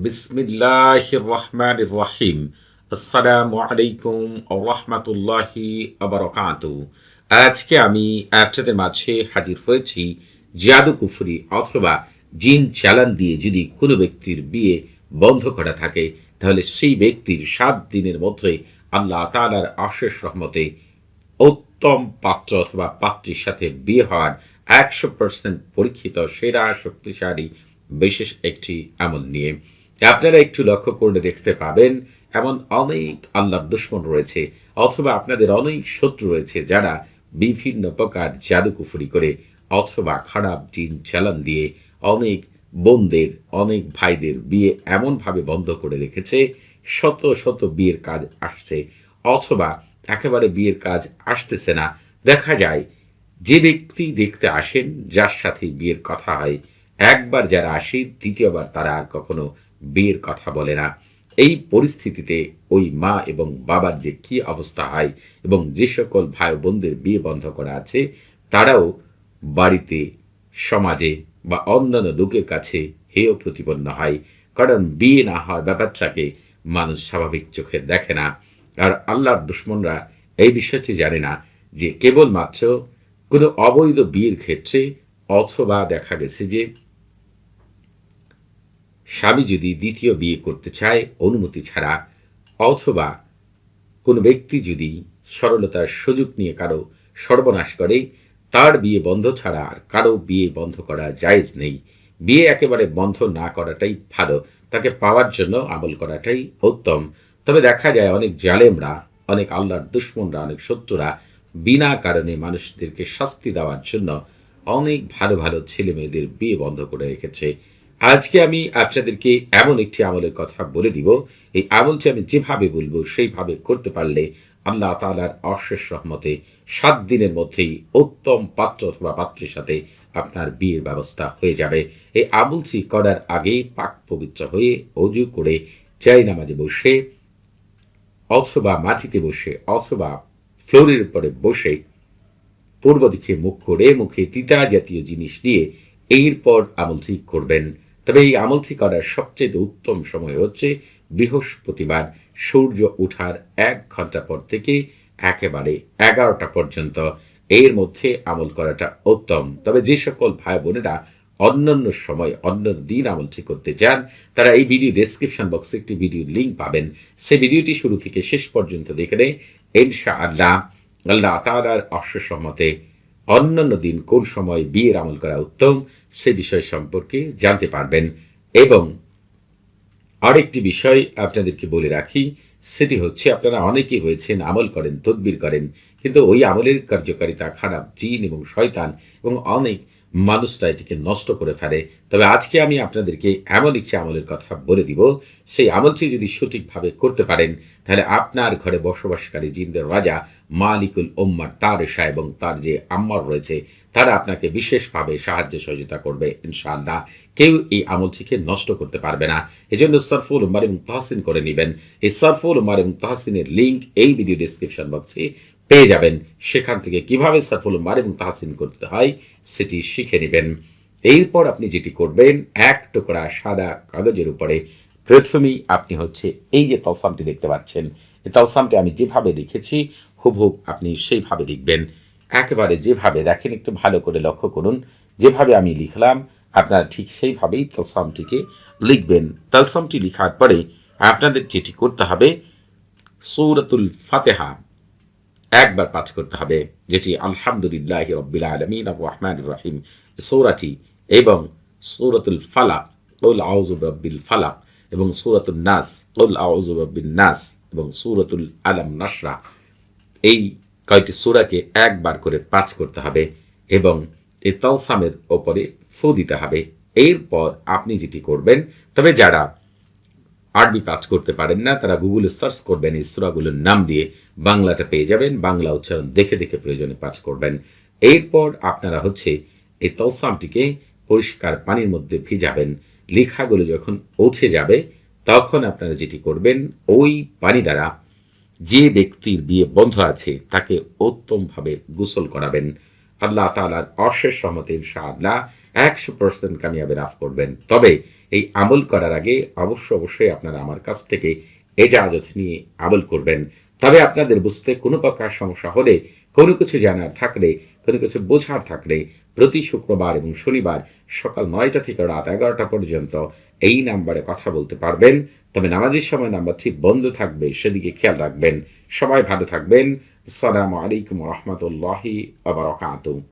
বিসমিল্লাহির রহমানির রহিম। আসসালামু আলাইকুম ওয়া রাহমাতুল্লাহি ওয়া বারাকাতুহু। আজকে আমি আপনাদের মাঝে হাজির হয়েছি জাদু কুফরি অথবা জিন চালান দিয়ে যদি কোনো ব্যক্তির বিয়ে বন্ধ করা থাকে, তাহলে সেই ব্যক্তির 7 দিনের মধ্যে আল্লাহ তাআলার অশেষ রহমতে উত্তম পাত্র অথবা পাত্রীর সাথে বিয়ে হওয়ার 100% পরীক্ষিত সেরা শক্তিশালী বিশেষ একটি আমল নিয়ে আপনারা একটু লক্ষ্য করে দেখতে পাবেন। এমন অনেক আল্লাহর দুশ্মন রয়েছে অথবা আপনাদের অনেক শত্রু রয়েছে যারা বিভিন্ন প্রকার জাদুকুফরি করে অথবা খারাপ জিন চালান দিয়ে অনেক বোনদের অনেক ভাইদের বিয়ে এমনভাবে বন্ধ করে রেখেছে, শত শত বিয়ের কাজ আসছে অথবা একেবারে বিয়ের কাজ আসতেছে না। দেখা যায় যে ব্যক্তি দেখতে আসেন, যার সাথে বিয়ের কথা হয়, একবার যারা আসে দ্বিতীয়বার তারা আর কখনো বিয়ের কথা বলে না। এই পরিস্থিতিতে ওই মা এবং বাবার যে কি অবস্থা হয় এবং যে সকল ভাই বোনদের বিয়ে বন্ধ করা আছে তারাও বাড়িতে, সমাজে বা অন্যান্য লোকের কাছে হেয় প্রতিপন্ন হয়। কারণ বিয়ে না হওয়ার ব্যাপারটাকে মানুষ স্বাভাবিক চোখে দেখে না। আর আল্লাহর দুশ্মনরা এই বিষয়টি জানে না যে কেবলমাত্র কোনো অবৈধ বিয়ের ক্ষেত্রে অথবা দেখা গেছে যে স্বামী যদি দ্বিতীয় বিয়ে করতে চায় অনুমতি ছাড়া, অথবা কোনো ব্যক্তি যদি সরলতার সুযোগ নিয়ে কারো সর্বনাশ করে, তার বিয়ে বন্ধ ছাড়া আর কারো বিয়ে বন্ধ করা জায়েজ নেই। বিয়ে একেবারে বন্ধ না করাটাই ভালো, তাকে পাওয়ার জন্য আমল করাটাই উত্তম। তবে দেখা যায় অনেক জালেমরা, অনেক আল্লাহর দুশ্মনরা, অনেক শত্রুরা বিনা কারণে মানুষদেরকে শাস্তি দেওয়ার জন্য অনেক ভালো ভালো ছেলে মেয়েদের বিয়ে বন্ধ করে রেখেছে। আজকে আমি আপনাদেরকে এমন একটি আমলের কথা বলে দিব, এই আমলটি আমি যেভাবে বলবো সেইভাবে করতে পারলে আল্লাহ তাআলার অশেষ রহমতে 7 দিনের মধ্যেই উত্তম পাত্র অথবা পাত্রীর সাথে আপনার বিয়ের ব্যবস্থা হয়ে যাবে। এই আমলটি করার আগেই পাক পবিত্র হয়ে অজু করে জায়নামাজে বসে অথবা মাটিতে বসে অথবা ফ্লোরের উপরে বসে পূর্ব দিকে মুখ করে মুখে তিতা জাতীয় জিনিস দিয়ে এরপর আমলটি করবেন। তবে এই আমলটি করার সবচেয়ে উত্তম সময় হচ্ছে বৃহস্পতিবার সূর্য ওঠার 1 ঘন্টা পর থেকে একেবারে 11টা পর্যন্ত। এর মধ্যে আমল করাটা উত্তম। তবে যে সকল ভাই বোনেরা অন্যান্য সময় অন্য দিন আমলটি করতে চান, তারা এই ভিডিও ডেসক্রিপশন বক্সে একটি ভিডিও লিঙ্ক পাবেন। সেই ভিডিওটি শুরু থেকে শেষ পর্যন্ত দেখলে ইনশাআল্লাহ আল্লাহ তাআলার অশেষ রহমতে অন্যান্য দিন কোন সময় বিয়ের আমল করা উত্তম সে বিষয় সম্পর্কে জানতে পারবেন। এবং আরেকটি বিষয় আপনাদেরকে বলে রাখি, সেটি হচ্ছে আপনারা অনেকেই হয়েছেন আমল করেন, তদবির করেন, কিন্তু ওই আমলের কার্যকারিতা খারাপ জিন এবং শয়তান এবং অনেক মানুষরা এটিকে নষ্ট করে ফেলে। তবে আজকে আমি আপনাদেরকে এমন একটি আমলের কথা বলে দিব, সেই আমলটি যদি সঠিকভাবে করতে পারেন তাহলে আপনার ঘরে বসবাসকারী জিনদের রাজা মালিকুল উম্মার তারেশা এবং তার যে আম্মার রয়েছে তারা আপনাকে বিশেষভাবে সাহায্য সহযোগিতা করবে ইনশাআল্লাহ। কেউ এই আমলটিকে নষ্ট করতে পারবে না। এজন্য সরফুল উম্মার এবং তাহসিন করে নেবেন। এই সরফুল উম্মার এবং তাহসিনের লিঙ্ক এই ভিডিও ডেসক্রিপশন বক্সে পেয়ে যাবেন। সেখান থেকে কিভাবে সরফুল উম্মার এবং তাহসিন করতে হয় সেটি শিখে নেবেন। এরপর আপনি যেটি করবেন, 1 টুকরা সাদা কাগজের উপরে প্রথমেই আপনি হচ্ছে এই যে তালসামটি দেখতে পাচ্ছেন, এই তালসামটি আমি যেভাবে লিখেছি হুবহুব আপনি সেইভাবে লিখবেন। একেবারে যেভাবে দেখেন, একটু ভালো করে লক্ষ্য করুন, যেভাবে আমি লিখলাম আপনারা ঠিক সেইভাবেই তালসামটিকে লিখবেন। তালসামটি লিখার পরে আপনাদের যেটি করতে হবে, সূরাতুল ফাতিহা একবার পাঠ করতে হবে, যেটি আলহামদুলিল্লাহি রাব্বিল আলামিন আর রহমানির রহিম সূরাটি, এবং সূরাতুল ফালাক কুল আউযু বিরাব্বিল ফালাক, এবং সূরাতুন নাস কুল আউযু বিরাব্বিন নাস, এবং সূরাতুল আলাম নাশরা, এই কয়টি সূরাকে একবার করে পাঠ করতে হবে এবং এই তালসামের ওপরে ফু দিতে হবে। এরপর আপনি যেটি করবেন, তবে যারা আরবি পাঠ করতে পারেন না তারা গুগলে সার্চ করবেন, এই সূরাগুলোর নাম দিয়ে বাংলাটা পেয়ে যাবেন। বাংলা উচ্চারণ দেখে দেখে প্রয়োজনে পাঠ করবেন। এরপর আপনারা হচ্ছে এই তালসামটিকে পরিষ্কার পানির মধ্যে ভিজাবেন। লেখাগুলো যখন উঠে যাবে তখন আপনারা যেটি করবেন, ওই পানি দ্বারা যে ব্যক্তির বিয়ে বন্ধ আছে তাকে উত্তমভাবে গোসল করাবেন। আল্লাহ তাআলার অশেষ রহমতে ইনশাআল্লাহ 100% কামিয়াবি লাভ করবেন। তবে এই আমল করার আগে অবশ্যই আপনারা আমার কাছ থেকে এজাজত নিয়ে আমল করবেন। তবে আপনাদের বুঝতে কোনো প্রকার সমস্যা হলে, কোনো কিছু জানার থাকলে, কোনো কিছু বোঝার থাকলে প্রতি শুক্রবার এবং শনিবার সকাল 9টা থেকে রাত 11টা পর্যন্ত এই নাম্বারে কথা বলতে পারবেন। তবে নামাজের সময় নাম্বারটি বন্ধ থাকবে, সেদিকে খেয়াল রাখবেন। সবাই ভালো থাকবেন। আসসালামু আলাইকুম ওয়া রাহমাতুল্লাহি ওয়া বারাকাতুহু।